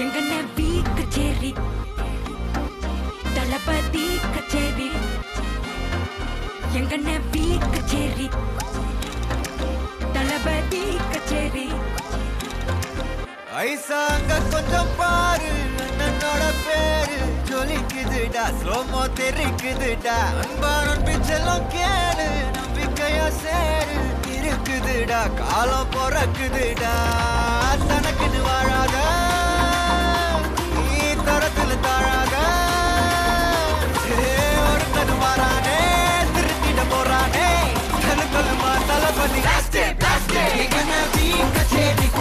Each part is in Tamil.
எங்கன பீ கச்சேரி தளபதி கச்சேரி எங்கன பீ கச்சேரி தளபதி கச்சேரி ஐசா அங்க கொஞ்சம் பாரு அண்ணனோட பேரு ஜொலிக்குதுடா ஸ்லோமோ தெரிக்குதுடா அன்பானன் பிச்செல்லாம் கேளு நம்பிக்கையா சேரு இருக்குதுடா காலம் பிறக்குதுடா தனக்குன்னு வாழாத நீ தரத்துல தாழாத ஒருத்தன் வாரானே திருத்திட போறானே தலுக்கலுமா தளபதி கச்சேரி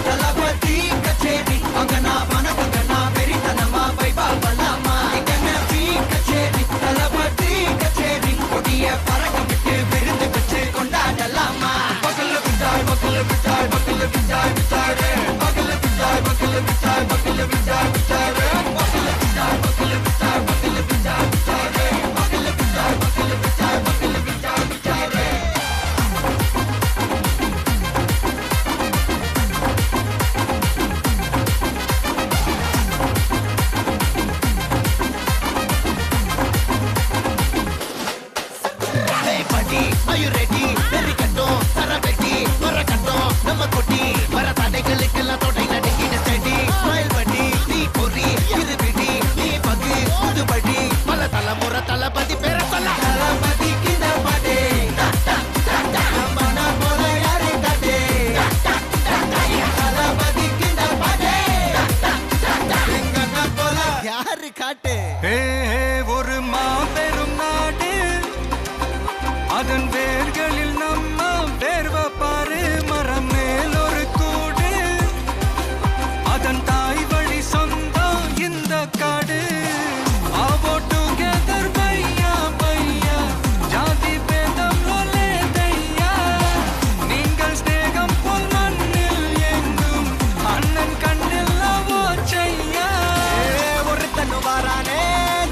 தளபதி கச்சேரி அங்கனா வனகங்கனா வெறித்தனமா வைபாவலாமா கச்சேரி தளபதி கச்சேரி கொடிய பறக்க விட்டு விருந்து வச்சு கொண்டாடலாமா பக்கல்ல விட்டாய் பக்கல்ல விட்டாய் பக்கல்ல விட்டாய் விட்டாரே பக்கல்ல விட்டாய் பக்கல்ல விட்டாய் பக்கல்ல விட்டாய் விட்டாரே பக்கல்ல விட்டாய் பக்கல்ல விட்டாய் பக்கல்ல விட்டாய் விட்டாரே பக்கல்ல விட்டாய் பக்கல்ல விட்டாய் பக்கல்ல விட்டாய் விட்டாரே Are you ready? Very கட்டும் சரவெட்டி வர கட்டும் நம்ம கொட்டி வர தடைகளுக்கெல்லாம் தொடை நடுங்கிட ஸ்டடி ஸ்மைல் பண்ணி நீ பொறி இது விடி நீ பகு புதுபடி பல தலைமுறை தளபதி பேர சொல்ல தளபதி கிந்த பாடே மன போல யாரே காட்டே தளபதி கிந்த பாடே எங்க போல யாரு காட்டே ஒரு மாபெரும் நாடு அதன் வேர்களில் நம்ம வேர்வ பாரு மரம் மேல் ஒரு கூடு அதன் தாய் வழி சொந்தம் இந்த காடு ஆவோ டுகெதர் பையா பையா ஜாதி பேதம் லோலே தையா நீங்கள் ஸ்நேகம் போல் மண்ணில் எங்கும் அண்ணன் கண்ணில் அவோ செய்யா ஒருத்தன் வாரானே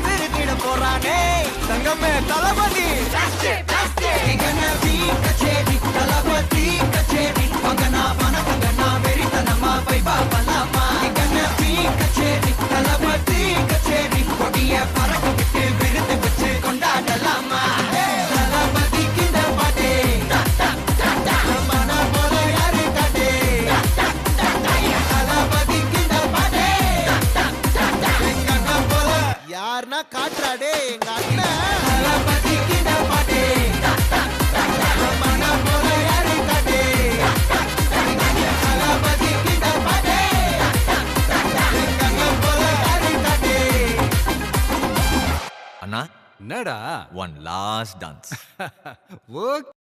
திருத்திட போறானே தங்கமே தளபதி கச்சேரி தளபதி கச்சேரி அங்கனா வனகங்கனா வெறித்தனமா வைபாவலாமா கச்சேரி தளபதி கச்சேரி கொடிய பறக்க விட்டு விருந்து வச்சு கொண்டாடலாமா தளபதி கிந்த பாட்டே மன போல யாரு காட்டே தளபதி கிந்த பாட்டே எங்க போல யாருன்னா காட்டுறாடே எங்க அண்ணன் தளபதி கிந்த பாட்டே அண்ணா என்னடா ஒன் லாஸ்ட் டான்ஸ் ஓகே